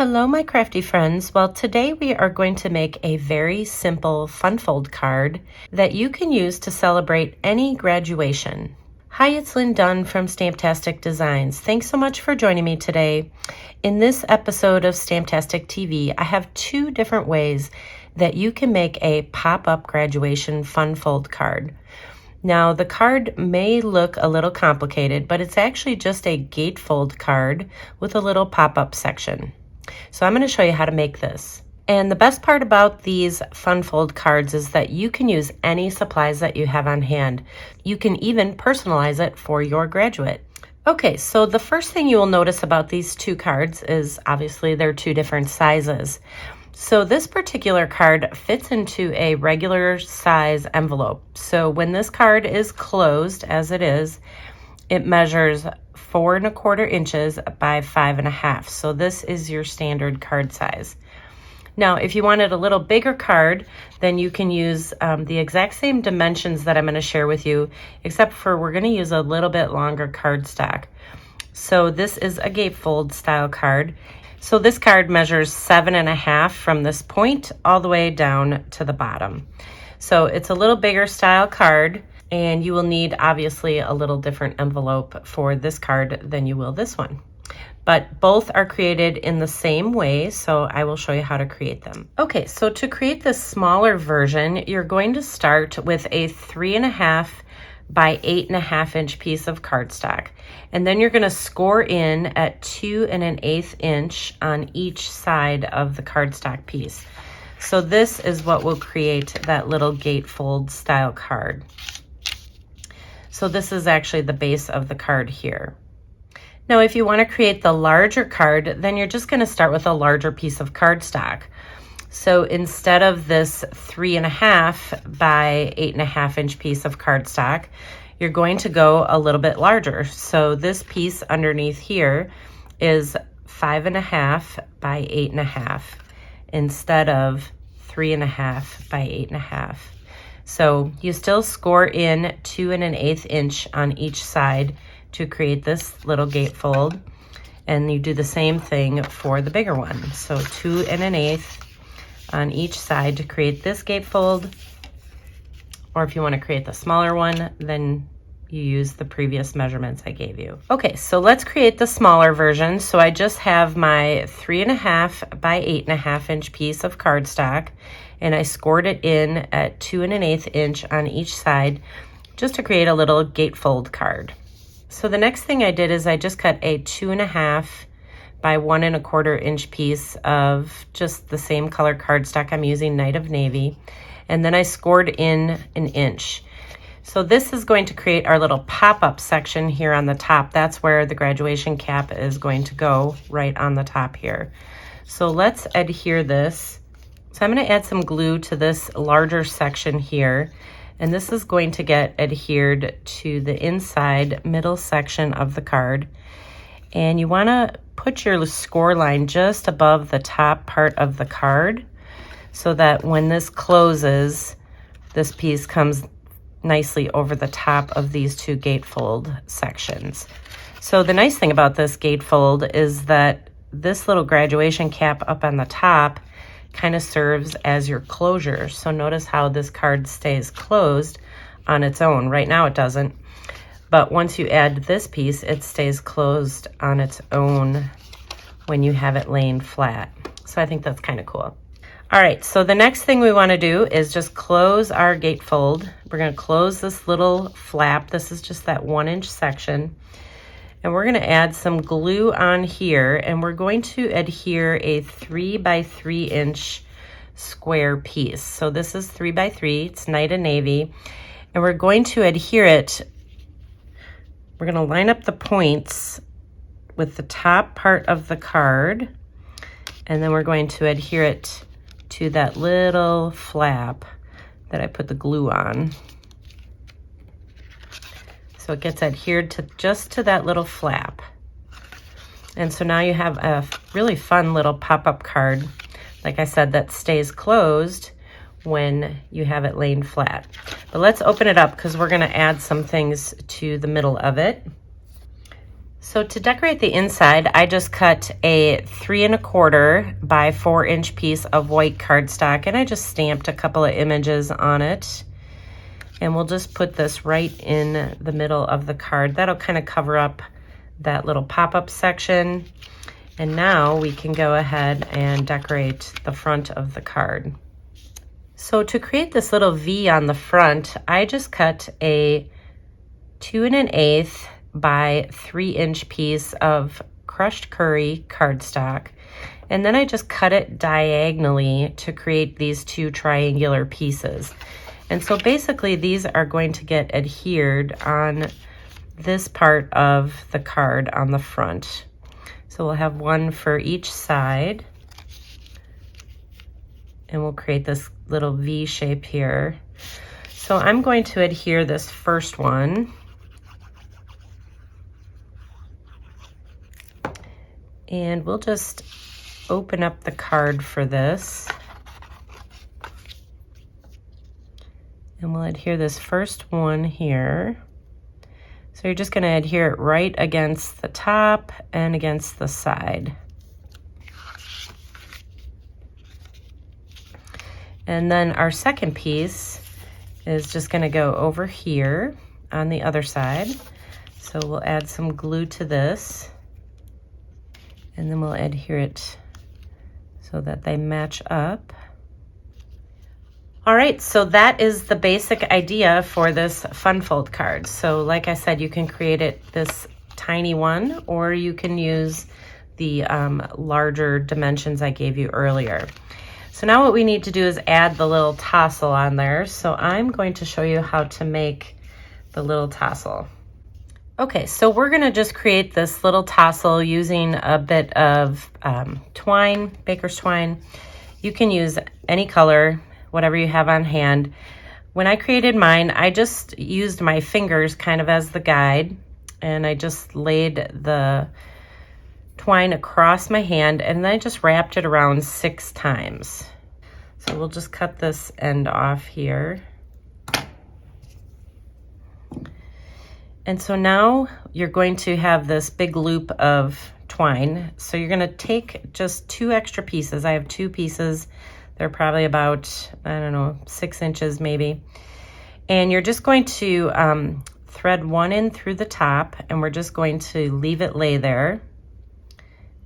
Hello, my crafty friends. Well, today we are going to make a very simple fun fold card that you can use to celebrate any graduation. Hi, it's Lynn Dunn from Stamptastic Designs. Thanks so much for joining me today. In this episode of Stamptastic TV, I have two different ways that you can make a pop-up graduation fun fold card. Now, the card may look a little complicated, but it's actually just a gatefold card with a little pop-up section. So I'm going to show you how to make this. And the best part about these fun fold cards is that you can use any supplies that you have on hand. You can even personalize it for your graduate. Okay, so the first thing you will notice about these two cards is obviously they're two different sizes. So this particular card fits into a regular size envelope. So when this card is closed, as it is, it measures 4 1/4 inches by 5 1/2. So this is your standard card size. Now, if you wanted a little bigger card, then you can use the exact same dimensions that I'm going to share with you, except for we're going to use a little bit longer cardstock. So this is a gatefold style card. So this card measures 7 1/2 from this point all the way down to the bottom. So it's a little bigger style card, and you will need obviously a little different envelope for this card than you will this one. But both are created in the same way, so I will show you how to create them. Okay, so to create this smaller version, you're going to start with a 3 1/2 by 8 1/2 inch piece of cardstock. And then you're going to score in at 2 1/8 inch on each side of the cardstock piece. So this is what will create that little gatefold style card. So this is actually the base of the card here. Now, if you want to create the larger card, then you're just going to start with a larger piece of cardstock. So instead of this 3 1/2 by 8 1/2 inch piece of cardstock, you're going to go a little bit larger. So this piece underneath here is 5 1/2 by 8 1/2 instead of 3 1/2 by 8 1/2. So you still score in 2 1/8 inch on each side to create this little gatefold, and you do the same thing for the bigger one. So 2 1/8 on each side to create this gatefold, or if you want to create the smaller one, then you use the previous measurements I gave you. Okay, so let's create the smaller version. So I just have my 3 1/2 by 8 1/2 inch piece of cardstock, and I scored it in at 2 1/8 inch on each side just to create a little gatefold card. So the next thing I did is I just cut a 2 1/2 by 1 1/4 inch piece of just the same color cardstock. I'm using Night of Navy, and then I scored in 1 inch. So this is going to create our little pop-up section here on the top. That's where the graduation cap is going to go, right on the top here. So let's adhere this. So I'm going to add some glue to this larger section here, and this is going to get adhered to the inside middle section of the card. And you want to put your score line just above the top part of the card so that when this closes, this piece comes nicely over the top of these two gatefold sections. So the nice thing about this gatefold is that this little graduation cap up on the top kind of serves as your closure. So notice how this card stays closed on its own. Right now it doesn't, but once you add this piece, it stays closed on its own when you have it laying flat. So I think that's kind of cool. All right, so the next thing we want to do is just close our gatefold. We're going to close this little flap. This is just that 1 inch section. And we're going to add some glue on here, and we're going to adhere a 3 by 3 inch square piece. So this is 3 by 3, it's Night of Navy, and we're going to adhere it. We're going to line up the points with the top part of the card, and then we're going to adhere it to that little flap that I put the glue on. So it gets adhered to just to that little flap. And so now you have a really fun little pop-up card, like I said, that stays closed when you have it laying flat. But let's open it up because we're going to add some things to the middle of it. So to decorate the inside, I just cut a 3 1/4 by 4 inch piece of white cardstock, and I just stamped a couple of images on it. And we'll just put this right in the middle of the card. That'll kind of cover up that little pop-up section. And now we can go ahead and decorate the front of the card. So to create this little V on the front, I just cut a 2 1/8 by 3 inch piece of crushed curry cardstock. And then I just cut it diagonally to create these two triangular pieces. And so basically these are going to get adhered on this part of the card on the front. So we'll have one for each side. And we'll create this little V shape here. So I'm going to adhere this first one. And we'll just open up the card for this. And we'll adhere this first one here. So you're just going to adhere it right against the top and against the side. And then our second piece is just going to go over here on the other side. So we'll add some glue to this. And then we'll adhere it so that they match up. All right, so that is the basic idea for this fun fold card. So like I said, you can create it this tiny one, or you can use the larger dimensions I gave you earlier. So now what we need to do is add the little tassel on there. So I'm going to show you how to make the little tassel. Okay, so we're gonna just create this little tassel using a bit of twine, baker's twine. You can use any color, whatever you have on hand. When I created mine, I just used my fingers kind of as the guide, and I just laid the twine across my hand, and then I just wrapped it around 6 times. So we'll just cut this end off here. And so now you're going to have this big loop of twine. So you're going to take just 2 extra pieces. I have 2 pieces. They're probably about, I don't know, 6 inches maybe. And you're just going to thread one in through the top, and we're just going to leave it lay there,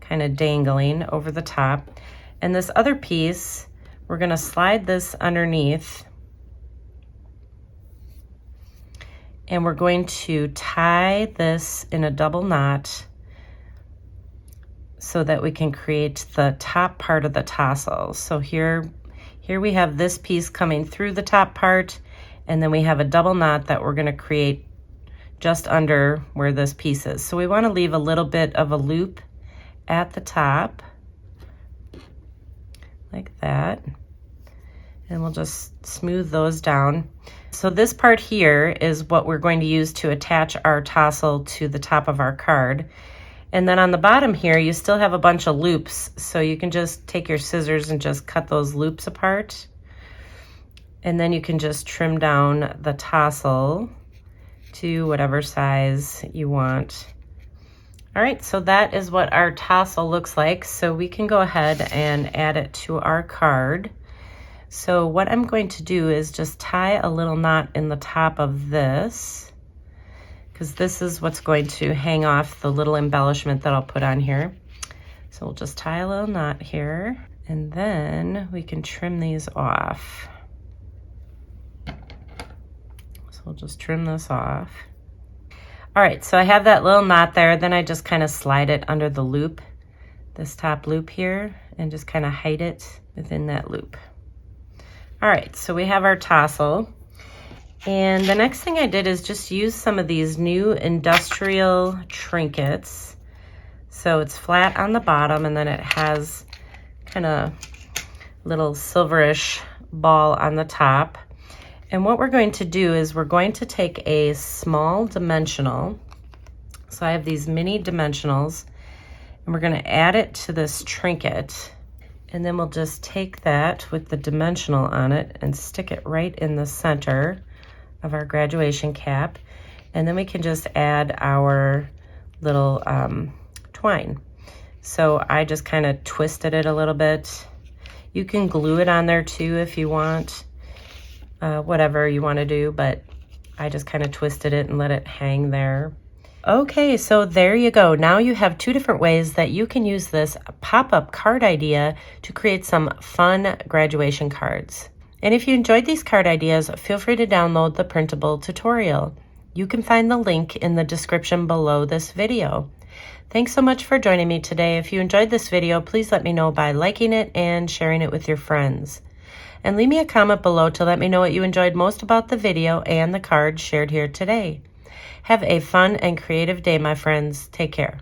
kind of dangling over the top. And this other piece, we're going to slide this underneath, and we're going to tie this in a double knot so that we can create the top part of the tassel. So here we have this piece coming through the top part, and then we have a double knot that we're going to create just under where this piece is. So we want to leave a little bit of a loop at the top, like that. And we'll just smooth those down. So this part here is what we're going to use to attach our tassel to the top of our card. And then on the bottom here, you still have a bunch of loops. So you can just take your scissors and just cut those loops apart. And then you can just trim down the tassel to whatever size you want. All right, so that is what our tassel looks like. So we can go ahead and add it to our card. So what I'm going to do is just tie a little knot in the top of this, because this is what's going to hang off the little embellishment that I'll put on here. So we'll just tie a little knot here, and then we can trim these off. So we'll just trim this off. All right, so I have that little knot there, then I just kind of slide it under the loop, this top loop here, and just kind of hide it within that loop. All right, so we have our tassel. And the next thing I did is just use some of these new industrial trinkets. So it's flat on the bottom, and then it has kind of little silverish ball on the top. And what we're going to do is we're going to take a small dimensional. So I have these mini dimensionals, and we're going to add it to this trinket. And then we'll just take that with the dimensional on it and stick it right in the center of our graduation cap. And then we can just add our little twine. So I just kind of twisted it a little bit. You can glue it on there too if you want, whatever you want to do, but I just kind of twisted it and let it hang there. Okay, so there you go. Now you have two different ways that you can use this pop-up card idea to create some fun graduation cards. And if you enjoyed these card ideas, feel free to download the printable tutorial. You can find the link in the description below this video. Thanks so much for joining me today. If you enjoyed this video, please let me know by liking it and sharing it with your friends. And leave me a comment below to let me know what you enjoyed most about the video and the cards shared here today. Have a fun and creative day, my friends. Take care.